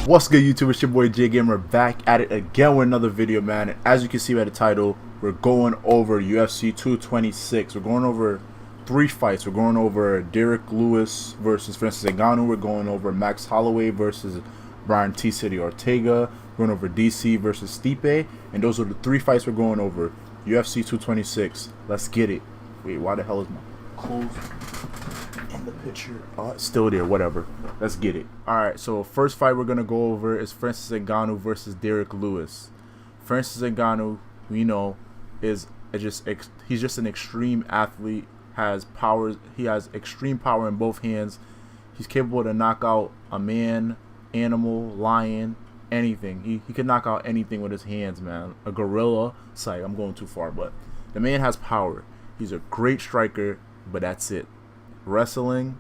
What's good, YouTube? It's your boy J Gamer back at it again with another video, man. And as you can see by the title, we're going over UFC 226. We're going over 3 fights. We're going over Derrick Lewis versus Francis Ngannou. We're going over Max Holloway versus Brian T. City Ortega. We're going over DC versus Stipe. And those are the 3 fights we're going over. UFC 226. Let's get it. Wait, why the hell is my clothes in the picture? Oh, it's still there. Whatever. Let's get it. Alright, so first fight we're going to go over is Francis Ngannou versus Derrick Lewis. Francis Ngannou, we know, he's just an extreme athlete. Has powers. He has extreme power in both hands. He's capable to knock out a man, animal, lion, anything. He can knock out anything with his hands, man. A gorilla. Sorry, I'm going too far, but the man has power. He's a great striker, but that's it. Wrestling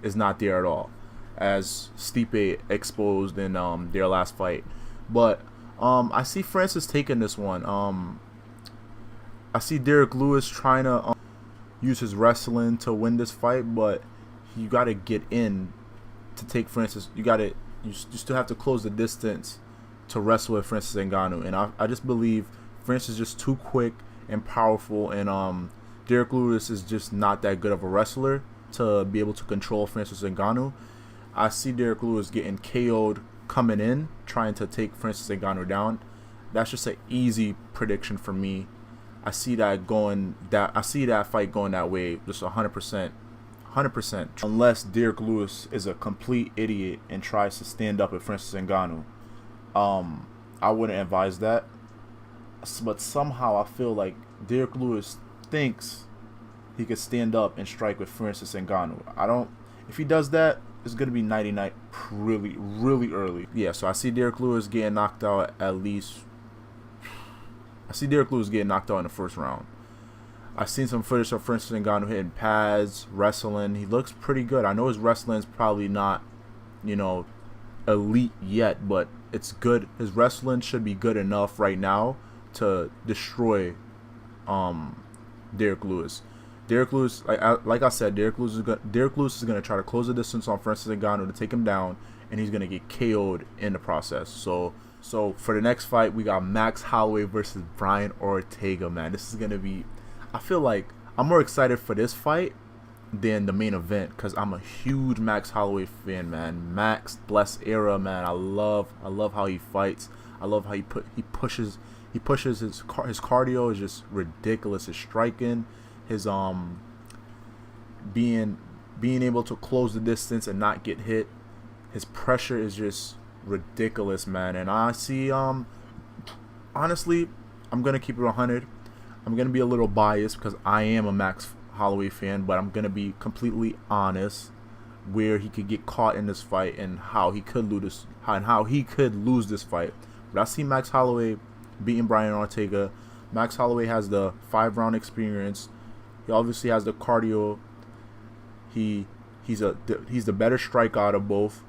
is not there at all, as Stipe exposed in their last fight. But I see Francis taking this one. I see Derrick Lewis trying to use his wrestling to win this fight, but you got to get in to take Francis. You still have to close the distance to wrestle with Francis Ngannou, and I just believe Francis is just too quick and powerful, and Derrick Lewis is just not that good of a wrestler to be able to control Francis Ngannou. I see Derrick Lewis getting KO'd coming in, trying to take Francis Ngannou down. That's just an easy prediction for me. I see that fight going that way, just 100%. Unless Derrick Lewis is a complete idiot and tries to stand up with Francis Ngannou, I wouldn't advise that. But somehow I feel like Derrick Lewis thinks he could stand up and strike with Francis Ngannou. If he does that, it's gonna be 99 really early. Yeah, so I see Derrick Lewis getting knocked out at least. I see Derrick Lewis getting knocked out in the first round. I've seen some footage of Francis Ngannou hitting pads, wrestling. He looks pretty good. I know his wrestling's probably not, elite yet, but it's good. His wrestling should be good enough right now to destroy Derrick Lewis. Derrick Lewis, like I said, Derrick Lewis is gonna try to close the distance on Francis Ngannou to take him down, and he's gonna get KO'd in the process. So for the next fight, we got Max Holloway versus Brian Ortega. Man, this is gonna be. I feel like I'm more excited for this fight than the main event because I'm a huge Max Holloway fan, man. Max Bless era, man. I love how he fights. I love how he pushes his cardio is just ridiculous. His striking, his being able to close the distance and not get hit. His pressure is just ridiculous, man. And I see honestly, I'm gonna keep it 100. I'm gonna be a little biased because I am a Max Holloway fan, but I'm gonna be completely honest where he could get caught in this fight and how he could lose this fight. But I see Max Holloway beating Brian Ortega. Max Holloway has the 5-round experience. He obviously has the cardio. He's the better striker out of both.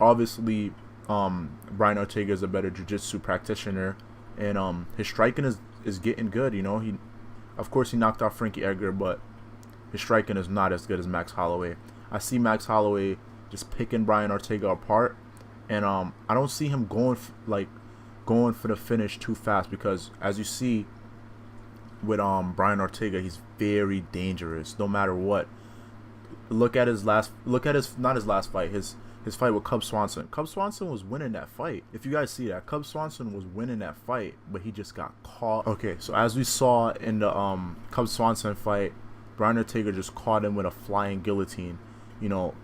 Obviously, Brian Ortega is a better jiu-jitsu practitioner, and his striking is getting good. Of course he knocked out Frankie Edgar, but his striking is not as good as Max Holloway. I see Max Holloway just picking Brian Ortega apart, and I don't see him going for the finish too fast because, as you see with Brian Ortega, he's very dangerous no matter what. Look at his fight, his fight with Cub Swanson. Cub Swanson was winning that fight. If you guys see that, Cub Swanson was winning that fight, but he just got caught. Okay, so as we saw in the Cub Swanson fight, Brian Ortega just caught him with a flying guillotine.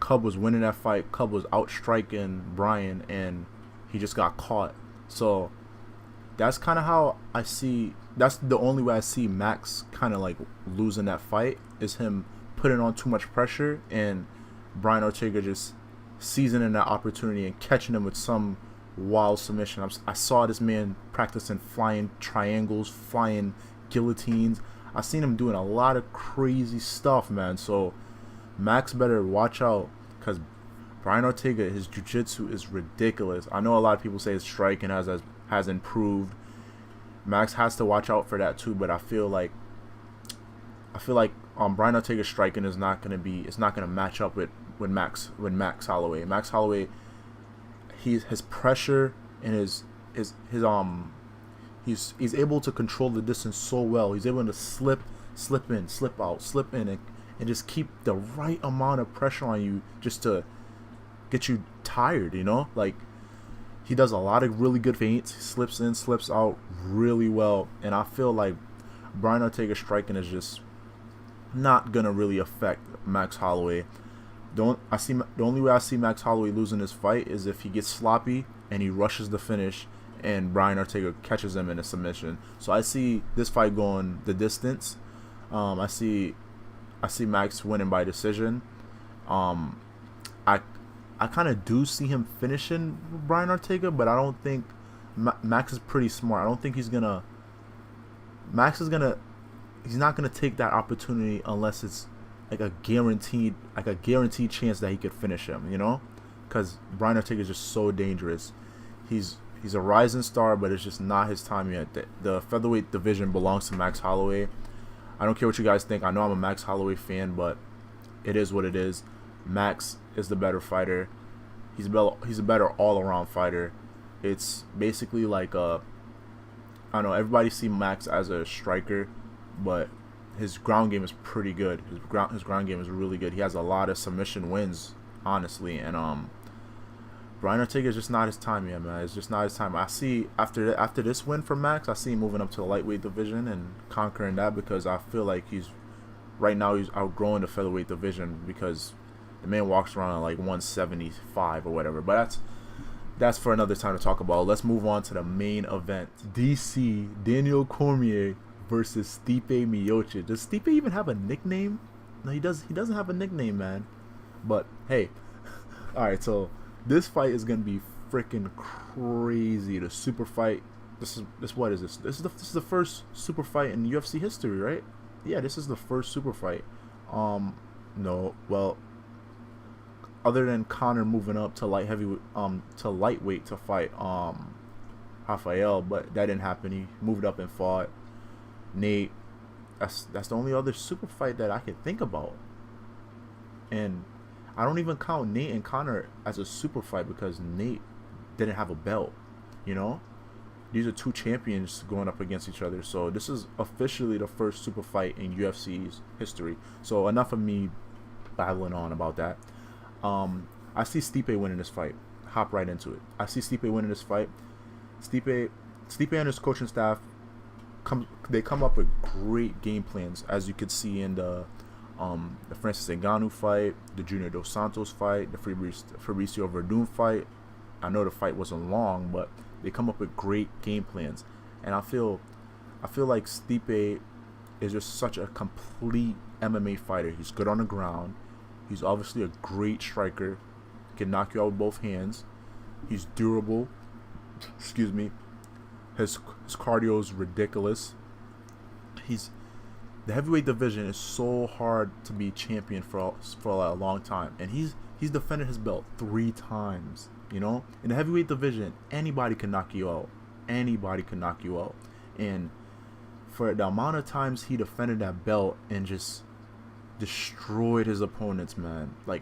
Cub was winning that fight. Cub was outstriking Brian, and he just got caught. So that's kind of how I see. That's the only way I see Max kind of like losing that fight, is him putting on too much pressure and Brian Ortega just seizing that opportunity and catching him with some wild submission. I saw this man practicing flying triangles, flying guillotines. I seen him doing a lot of crazy stuff, man. So Max better watch out, because Brian Ortega, his jiu-jitsu is ridiculous. I know a lot of people say his striking has improved. Max has to watch out for that too, but I feel like feel like Brian Ortega's striking is not gonna be, it's not gonna match up with Max Holloway. Max Holloway, his pressure and his he's able to control the distance so well. He's able to slip in, slip out, slip in, and just keep the right amount of pressure on you just to get you tired, you know? Like, he does a lot of really good feints. He slips in, slips out really well. And I feel like Brian Ortega's striking is just not going to really affect Max Holloway. The only way I see Max Holloway losing this fight is if he gets sloppy and he rushes the finish and Brian Ortega catches him in a submission. So I see this fight going the distance. I see Max winning by decision. I kind of do see him finishing Brian Ortega, but I don't think Max is pretty smart. I don't think he's not gonna take that opportunity unless it's like a guaranteed chance that he could finish him, you know? Because Brian Ortega is just so dangerous. He's a rising star, but it's just not his time yet. The featherweight division belongs to Max Holloway. I don't care what you guys think. I know I'm a Max Holloway fan, but it is what it is. Max is the better fighter. He's a better all-around fighter. It's basically like I don't know. Everybody see Max as a striker, but his ground game is pretty good. His ground game is really good. He has a lot of submission wins, honestly, and Brian Ortega is just not his time yet, man. It's just not his time. I see after this win for Max, I see him moving up to the lightweight division and conquering that, because I feel like right now he's outgrowing the featherweight division, because the man walks around at like 175 or whatever. But that's for another time to talk about. Let's move on to the main event. DC Daniel Cormier versus Stipe Miocic. Does Stipe even have a nickname? No, he doesn't have a nickname, man. But hey, all right. So this fight is gonna be freaking crazy. The super fight. What is this? This is the first super fight in UFC history, right? Yeah, this is the first super fight. No, well, other than Conor moving up to lightweight to fight Rafael, but that didn't happen. He moved up and fought Nate. That's the only other super fight that I can think about. And I don't even count Nate and Conor as a super fight because Nate didn't have a belt, you know? These are two champions going up against each other. So this is officially the first super fight in UFC's history. So enough of me babbling on about that. I see Stipe winning this fight. Hop right into it. I see Stipe winning this fight. Stipe and his coaching staff come up with great game plans, as you could see in the Francis Ngannou fight, the Junior Dos Santos fight, the Fabricio Verdun fight. I know the fight wasn't long, but they come up with great game plans, and I feel like Stipe is just such a complete MMA fighter. He's good on the ground. He's obviously a great striker. Can knock you out with both hands. He's durable. Excuse me. His cardio is ridiculous. The heavyweight division is so hard to be champion for a long time, and he's defended his belt 3 times. You know, in the heavyweight division, anybody can knock you out. Anybody can knock you out. And for the amount of times he defended that belt and just destroyed his opponents, man, like,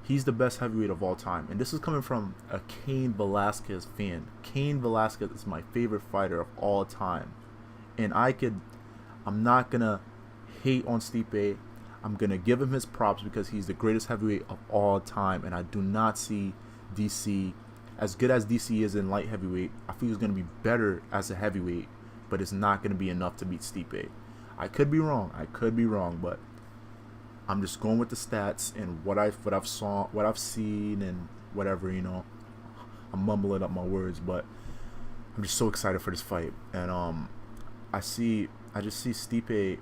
he's the best heavyweight of all time. And this is coming from a Cain Velasquez fan. Cain Velasquez is my favorite fighter of all time, and I'm not gonna hate on Stipe. I'm gonna give him his props because he's the greatest heavyweight of all time, and I do not see DC, as good as DC is in light heavyweight, I feel he's gonna be better as a heavyweight, but it's not gonna be enough to beat Stipe. I could be wrong, but I'm just going with the stats and what I've seen and whatever, you know. I'm mumbling up my words, but I'm just so excited for this fight. And I just see Stipe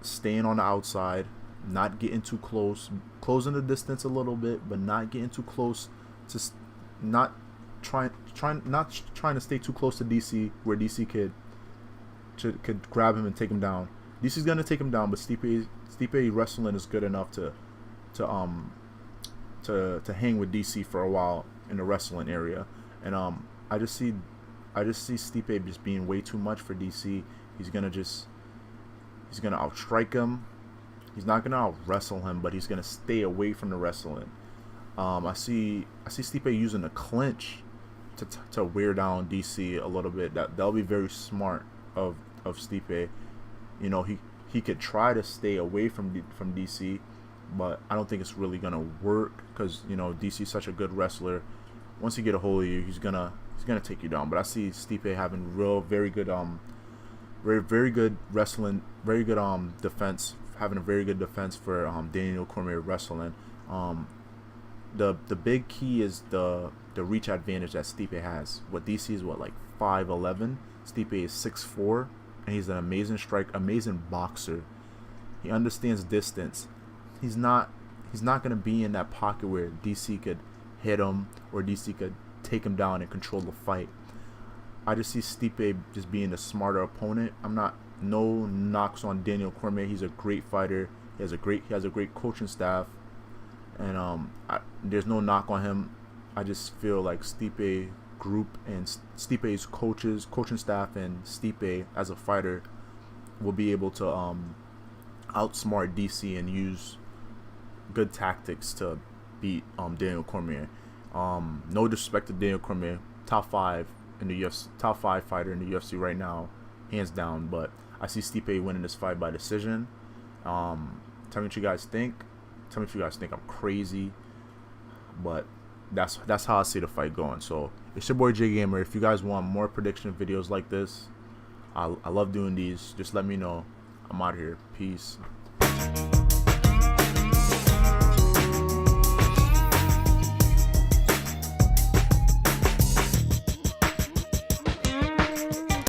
staying on the outside, not getting too close, closing the distance a little bit, but not getting too close to not trying to stay too close to DC, where DC could grab him and take him down. DC's gonna take him down, but Stipe wrestling is good enough to hang with DC for a while in the wrestling area. And I just see Stipe just being way too much for DC. He's gonna He's gonna outstrike him. He's not gonna out wrestle him, but he's gonna stay away from the wrestling. I see Stipe using the clinch to wear down DC a little bit. That'll be very smart of Stipe. You know, he could try to stay away from DC, but I don't think it's really gonna work because, you know, DC is such a good wrestler. Once he get a hold of you, he's gonna take you down. But I see Stipe having very good very good wrestling, very good defense, having a very good defense for Daniel Cormier wrestling. The big key is the reach advantage that Stipe has. What DC is like 5'11", Stipe is 6'4", and he's an amazing amazing boxer. He understands distance. He's not gonna be in that pocket where DC could hit him or DC could take him down and control the fight. I just see Stipe just being a smarter opponent. No knocks on Daniel Cormier. He's a great fighter. He has a great coaching staff, and there's no knock on him. I just feel like Stipe group and Stipe's coaching staff, and Stipe as a fighter will be able to outsmart DC and use good tactics to beat Daniel Cormier. No disrespect to Daniel Cormier, top 5 in the UFC, top 5 fighter in the UFC right now, hands down. But I see Stipe winning this fight by decision. Tell me what you guys think. Tell me if you guys think I'm crazy, but that's how I see the fight going. So it's your boy J Gamer. If you guys want more prediction videos like this, I love doing these. Just let me know. I'm out here. Peace.